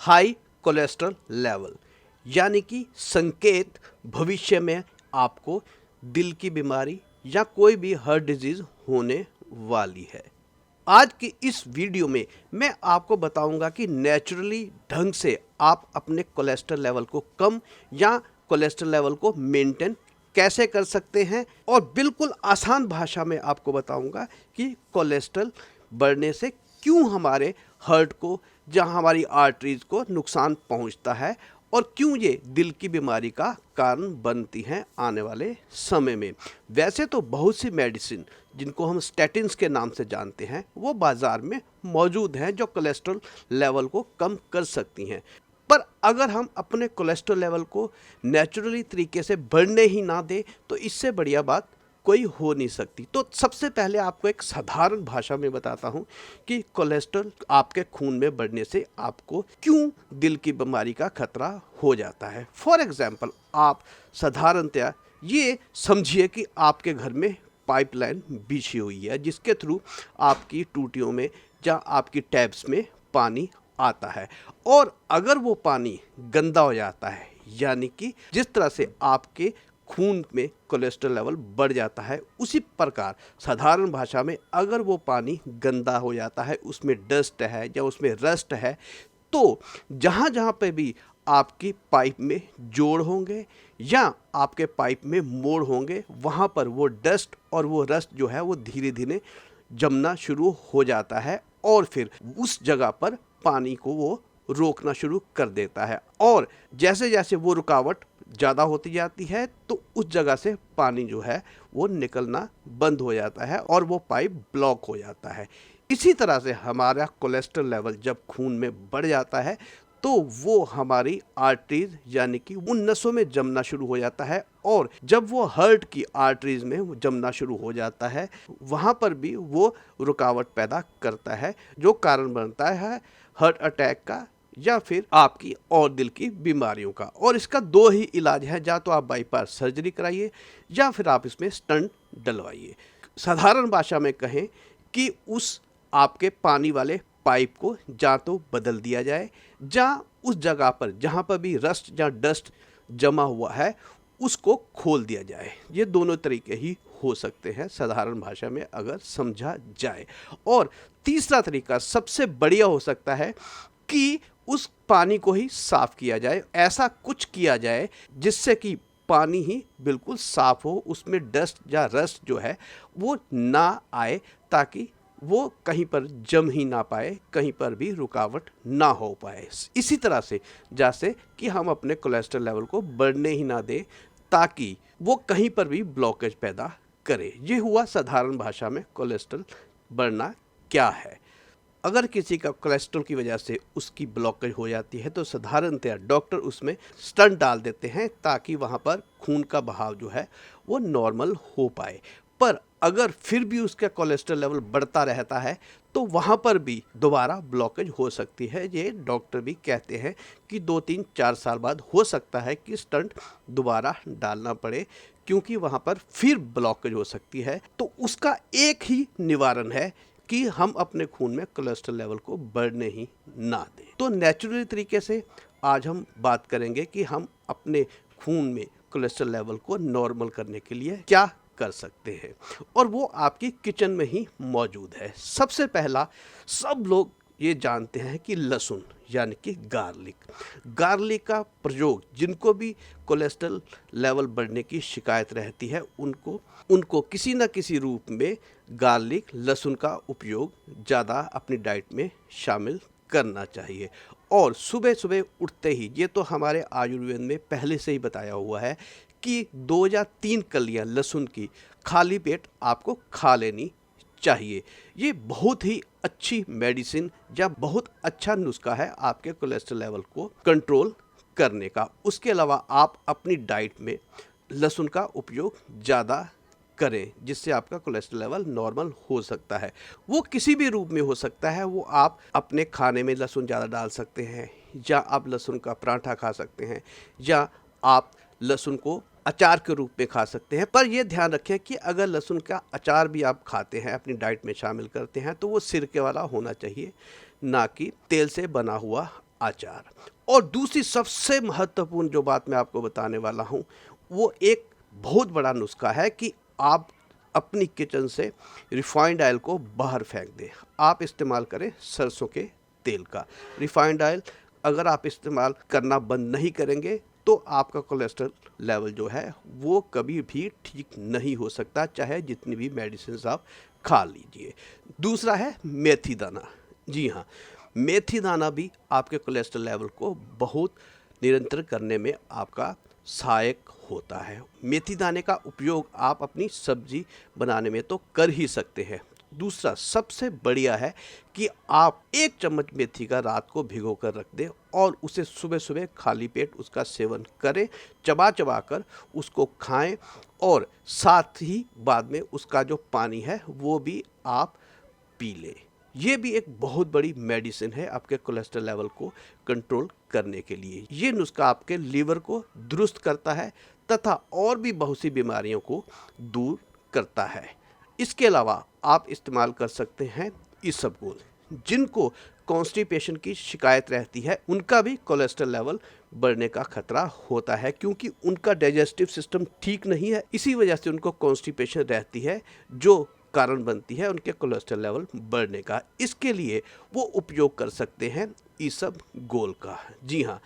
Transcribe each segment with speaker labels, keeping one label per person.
Speaker 1: High cholesterol level, यानी कि संकेत भविष्य में आपको दिल की बीमारी या कोई भी हार्ट डिजीज होने वाली है। आज की इस वीडियो में मैं आपको बताऊंगा कि नेचुरली ढंग से आप अपने कोलेस्ट्रॉल लेवल को कम या कोलेस्ट्रॉल लेवल को मेंटेन कैसे कर सकते हैं, और बिल्कुल आसान भाषा में आपको बताऊंगा कि कोलेस्ट्रॉल बढ़ने से क्यों हमारे हार्ट को, जहां हमारी आर्टरीज को नुकसान पहुंचता है, और क्यों ये दिल की बीमारी का कारण बनती हैं आने वाले समय में। वैसे तो बहुत सी मेडिसिन जिनको हम स्टैटिन्स के नाम से जानते हैं वो बाज़ार में मौजूद हैं जो कोलेस्ट्रॉल लेवल को कम कर सकती हैं, पर अगर हम अपने कोलेस्ट्रॉल लेवल को नेचुरली तरीके से बढ़ने ही ना दें तो इससे बढ़िया बात कोई हो नहीं सकती। तो सबसे पहले आपको एक साधारण भाषा में बताता हूं कि कोलेस्ट्रॉल आपके खून में बढ़ने से आपको क्यों दिल की बीमारी का खतरा हो जाता है। फॉर एग्जांपल, आप साधारणतया ये समझिए कि आपके घर में पाइपलाइन बिछी हुई है जिसके थ्रू आपकी टूटियों में या आपकी टैप्स में पानी आता है, और अगर वो पानी गंदा हो जाता है, यानी कि जिस तरह से आपके खून में कोलेस्ट्रॉल लेवल बढ़ जाता है, उसी प्रकार साधारण भाषा में अगर वो पानी गंदा हो जाता है, उसमें डस्ट है या उसमें रस्ट है, तो जहाँ जहाँ पे भी आपकी पाइप में जोड़ होंगे या आपके पाइप में मोड़ होंगे, वहाँ पर वो डस्ट और वो रस्ट जो है वो धीरे धीरे जमना शुरू हो जाता है, और फिर उस जगह पर पानी को वो रोकना शुरू कर देता है, और जैसे जैसे वो रुकावट ज़्यादा होती जाती है तो उस जगह से पानी जो है वो निकलना बंद हो जाता है और वो पाइप ब्लॉक हो जाता है। इसी तरह से हमारा कोलेस्ट्रॉल लेवल जब खून में बढ़ जाता है तो वो हमारी आर्टरीज यानी कि उन नसों में जमना शुरू हो जाता है, और जब वो हार्ट की आर्टरीज में जमना शुरू हो जाता है वहाँ पर भी वो रुकावट पैदा करता है, जो कारण बनता है हार्ट अटैक का या फिर आपकी और दिल की बीमारियों का। और इसका दो ही इलाज है, या तो आप बाईपास सर्जरी कराइए या फिर आप इसमें स्टंट डलवाइए। साधारण भाषा में कहें कि उस आपके पानी वाले पाइप को या तो बदल दिया जाए, या उस जगह पर जहाँ पर भी रस्ट या डस्ट जमा हुआ है उसको खोल दिया जाए। ये दोनों तरीके ही हो सकते हैं साधारण भाषा में अगर समझा जाए। और तीसरा तरीका सबसे बढ़िया हो सकता है कि उस पानी को ही साफ किया जाए। ऐसा कुछ किया जाए जिससे कि पानी ही बिल्कुल साफ हो, उसमें डस्ट या रस्ट जो है वो ना आए, ताकि वो कहीं पर जम ही ना पाए, कहीं पर भी रुकावट ना हो पाए। इसी तरह से जैसे कि हम अपने कोलेस्ट्रॉल लेवल को बढ़ने ही ना दें ताकि वो कहीं पर भी ब्लॉकेज पैदा करे। ये हुआ साधारण भाषा में कोलेस्ट्रॉल बढ़ना क्या है। अगर किसी का कोलेस्ट्रॉल की वजह से उसकी ब्लॉकेज हो जाती है तो साधारणतया डॉक्टर उसमें स्टंट डाल देते हैं ताकि वहाँ पर खून का बहाव जो है वो नॉर्मल हो पाए। पर अगर फिर भी उसका कोलेस्ट्रॉल लेवल बढ़ता रहता है तो वहाँ पर भी दोबारा ब्लॉकेज हो सकती है। ये डॉक्टर भी कहते हैं कि 2-3-4 साल बाद हो सकता है कि स्टंट दोबारा डालना पड़े, क्योंकि वहाँ पर फिर ब्लॉकेज हो सकती है। तो उसका एक ही निवारण है कि हम अपने खून में कोलेस्ट्रॉल लेवल को बढ़ने ही ना दें। तो नेचुरली तरीके से आज हम बात करेंगे कि हम अपने खून में कोलेस्ट्रॉल लेवल को नॉर्मल करने के लिए क्या कर सकते हैं, और वो आपकी किचन में ही मौजूद है। सबसे पहला, सब लोग ये जानते हैं कि लहसुन यानी कि गार्लिक का प्रयोग, जिनको भी कोलेस्ट्रॉल लेवल बढ़ने की शिकायत रहती है उनको किसी न किसी रूप में गार्लिक, लहसुन का उपयोग ज़्यादा अपनी डाइट में शामिल करना चाहिए। और सुबह सुबह उठते ही, ये तो हमारे आयुर्वेद में पहले से ही बताया हुआ है कि 2 या 3 कलियां लहसुन की खाली पेट आपको खा लेनी चाहिए। ये बहुत ही अच्छी मेडिसिन या बहुत अच्छा नुस्खा है आपके कोलेस्ट्रॉल लेवल को कंट्रोल करने का। उसके अलावा आप अपनी डाइट में लहसुन का उपयोग ज़्यादा करें, जिससे आपका कोलेस्ट्रॉल लेवल नॉर्मल हो सकता है। वो किसी भी रूप में हो सकता है। वो आप अपने खाने में लहसुन ज़्यादा डाल सकते हैं, या आप लहसुन का पराठा खा सकते हैं, या आप लहसुन को अचार के रूप में खा सकते हैं। पर यह ध्यान रखें कि अगर लहसुन का अचार भी आप खाते हैं, अपनी डाइट में शामिल करते हैं, तो वो सिरके वाला होना चाहिए, ना कि तेल से बना हुआ अचार। और दूसरी सबसे महत्वपूर्ण जो बात मैं आपको बताने वाला हूँ, वो एक बहुत बड़ा नुस्खा है कि आप अपनी किचन से रिफाइंड ऑयल को बाहर फेंक दें। आप इस्तेमाल करें सरसों के तेल का। रिफाइंड ऑयल अगर आप इस्तेमाल करना बंद नहीं करेंगे तो आपका कोलेस्ट्रॉल लेवल जो है वो कभी भी ठीक नहीं हो सकता, चाहे जितनी भी मेडिसिन आप खा लीजिए। दूसरा है मेथी दाना। जी हाँ, मेथी दाना भी आपके कोलेस्ट्रॉल लेवल को बहुत नियंत्रण करने में आपका सहायक होता है। मेथी दाने का उपयोग आप अपनी सब्जी बनाने में तो कर ही सकते हैं। दूसरा सबसे बढ़िया है कि आप 1 चम्मच मेथी का रात को भिगो कर रख दें और उसे सुबह सुबह खाली पेट उसका सेवन करें, चबा चबा कर उसको खाएं और साथ ही बाद में उसका जो पानी है वो भी आप पी लें। ये भी एक बहुत बड़ी मेडिसिन है आपके कोलेस्ट्रॉल लेवल को कंट्रोल करने के लिए। ये नुस्खा आपके लीवर को दुरुस्त करता है तथा और भी बहुत सी बीमारियों को दूर करता है। इसके अलावा आप इस्तेमाल कर सकते हैं इसबगोल। जिनको कॉन्स्टिपेशन की शिकायत रहती है उनका भी कोलेस्ट्रॉल लेवल बढ़ने का खतरा होता है, क्योंकि उनका डाइजेस्टिव सिस्टम ठीक नहीं है। इसी वजह से उनको कॉन्स्टिपेशन रहती है, जो कारण बनती है उनके कोलेस्ट्रॉल लेवल बढ़ने का। इसके लिए वो उपयोग कर सकते हैं इसबगोल का। जी हाँ,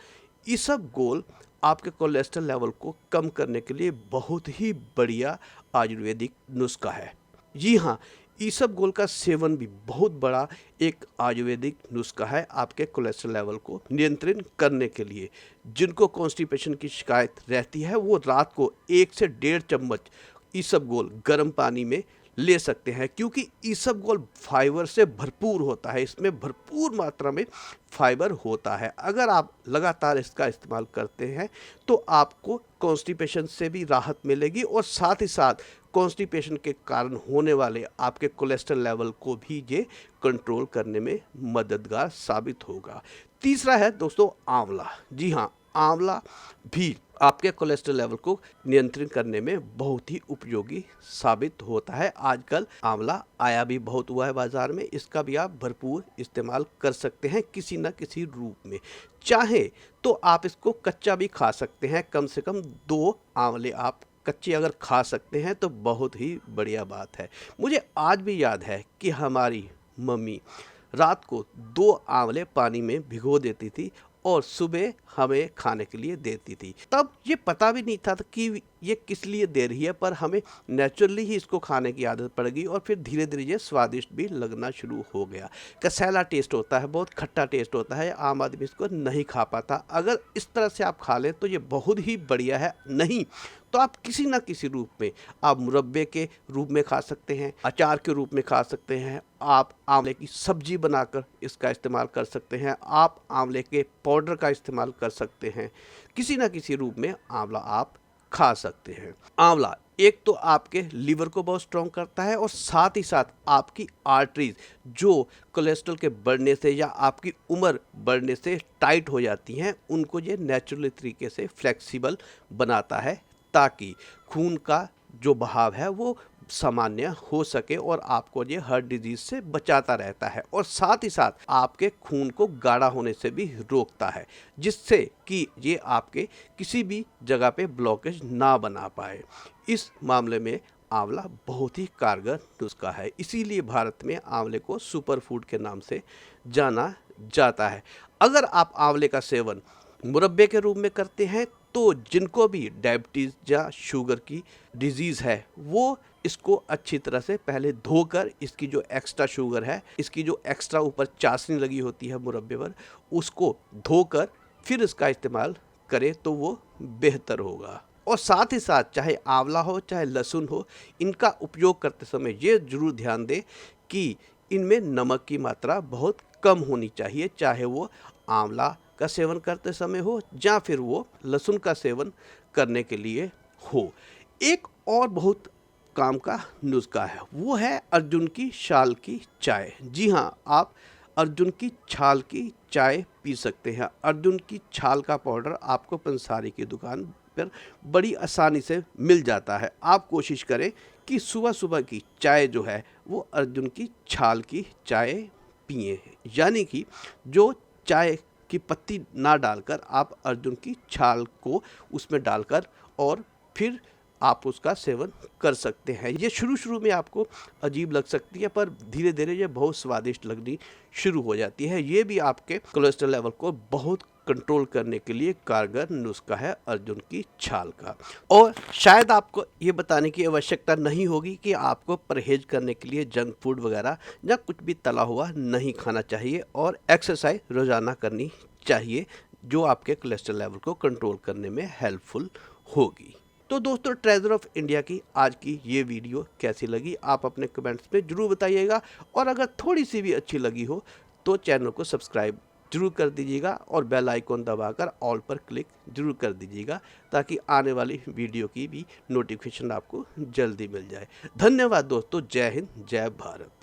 Speaker 1: इसबगोल आपके कोलेस्ट्रॉल लेवल को कम करने के लिए बहुत ही बढ़िया आयुर्वेदिक नुस्खा है। जी हाँ, इसबगोल का सेवन भी बहुत बड़ा एक आयुर्वेदिक नुस्खा है आपके कोलेस्ट्रॉल लेवल को नियंत्रित करने के लिए। जिनको कॉन्स्टिपेशन की शिकायत रहती है वो रात को 1 से 1.5 चम्मच इसबगोल गर्म पानी में ले सकते हैं, क्योंकि इसबगोल फाइबर से भरपूर होता है। इसमें भरपूर मात्रा में फाइबर होता है। अगर आप लगातार इसका इस्तेमाल करते हैं तो आपको कॉन्स्टिपेशन से भी राहत मिलेगी और साथ ही साथ कॉन्स्टिपेशन के कारण होने वाले आपके कोलेस्ट्रॉल लेवल को भी ये कंट्रोल करने में मददगार साबित होगा। तीसरा है दोस्तों आंवला। जी हाँ, आंवला भी आपके कोलेस्ट्रॉल लेवल को नियंत्रित करने में बहुत ही उपयोगी साबित होता है। आजकल आंवला आया भी बहुत हुआ है बाजार में, इसका भी आप भरपूर इस्तेमाल कर सकते हैं किसी न किसी रूप में। चाहे तो आप इसको कच्चा भी खा सकते हैं, कम से कम 2 आंवले आप कच्चे अगर खा सकते हैं तो बहुत ही बढ़िया बात है। मुझे आज भी याद है कि हमारी मम्मी रात को 2 आंवले पानी में भिगो देती थी और सुबह हमें खाने के लिए देती थी। तब ये पता भी नहीं था कि ये किस लिए दे रही है, पर हमें नेचुरली ही इसको खाने की आदत पड़ गई और फिर धीरे धीरे ये स्वादिष्ट भी लगना शुरू हो गया। कसैला टेस्ट होता है, बहुत खट्टा टेस्ट होता है, आम आदमी इसको नहीं खा पाता। अगर इस तरह से आप खा लें तो ये बहुत ही बढ़िया है। नहीं तो आप किसी न किसी रूप में आप मुरब्बे के रूप में खा सकते हैं, अचार के रूप में खा सकते हैं, आप आंवले की सब्जी बनाकर इसका इस्तेमाल कर सकते हैं, आप आंवले के पाउडर का इस्तेमाल कर सकते हैं। किसी न किसी रूप में आंवला आप खा सकते हैं। आंवला एक तो आपके लीवर को बहुत स्ट्रॉन्ग करता है और साथ ही साथ आपकी आर्टरीज जो कोलेस्ट्रॉल के बढ़ने से या आपकी उम्र बढ़ने से टाइट हो जाती हैं, उनको ये नेचुरली तरीके से फ्लेक्सिबल बनाता है, ताकि खून का जो बहाव है वो सामान्य हो सके और आपको ये हार्ट डिजीज से बचाता रहता है। और साथ ही साथ आपके खून को गाढ़ा होने से भी रोकता है, जिससे कि ये आपके किसी भी जगह पे ब्लॉकेज ना बना पाए। इस मामले में आंवला बहुत ही कारगर नुस्खा है, इसीलिए भारत में आंवले को सुपर फूड के नाम से जाना जाता है। अगर आप आंवले का सेवन मुरब्बे के रूप में करते हैं तो जिनको भी डायबिटीज़ या शुगर की डिजीज़ है वो इसको अच्छी तरह से पहले धोकर इसकी जो एक्स्ट्रा शुगर है, इसकी जो एक्स्ट्रा ऊपर चाशनी लगी होती है मुरब्बे पर, उसको धोकर फिर इसका इस्तेमाल करें तो वो बेहतर होगा। और साथ ही साथ चाहे आंवला हो चाहे लहसुन हो, इनका उपयोग करते समय ये जरूर ध्यान दें कि इनमें नमक की मात्रा बहुत कम होनी चाहिए, चाहे वो आंवला का सेवन करते समय हो या फिर वो लहसुन का सेवन करने के लिए हो। एक और बहुत काम का नुस्खा है, वो है अर्जुन की छाल की चाय। जी हाँ, आप अर्जुन की छाल की चाय पी सकते हैं। अर्जुन की छाल का पाउडर आपको पंसारी की दुकान पर बड़ी आसानी से मिल जाता है। आप कोशिश करें कि सुबह सुबह की चाय जो है वो अर्जुन की छाल की चाय पिए, यानी कि जो चाय की पत्ती ना डालकर आप अर्जुन की छाल को उसमें डालकर और फिर आप उसका सेवन कर सकते हैं। ये शुरू में आपको अजीब लग सकती है, पर धीरे धीरे ये बहुत स्वादिष्ट लगनी शुरू हो जाती है। ये भी आपके कोलेस्ट्रॉल लेवल को बहुत कंट्रोल करने के लिए कारगर नुस्खा है अर्जुन की छाल का। और शायद आपको ये बताने की आवश्यकता नहीं होगी कि आपको परहेज करने के लिए जंक फूड वगैरह या कुछ भी तला हुआ नहीं खाना चाहिए और एक्सरसाइज रोज़ाना करनी चाहिए, जो आपके कोलेस्ट्रॉल लेवल को कंट्रोल करने में हेल्पफुल होगी। तो दोस्तों, ट्रेजर ऑफ इंडिया की आज की ये वीडियो कैसी लगी आप अपने कमेंट्स में ज़रूर बताइएगा, और अगर थोड़ी सी भी अच्छी लगी हो तो चैनल को सब्सक्राइब जरूर कर दीजिएगा और बेल आइकॉन दबाकर ऑल पर क्लिक जरूर कर दीजिएगा, ताकि आने वाली वीडियो की भी नोटिफिकेशन आपको जल्दी मिल जाए। धन्यवाद दोस्तों। जय हिंद, जय भारत।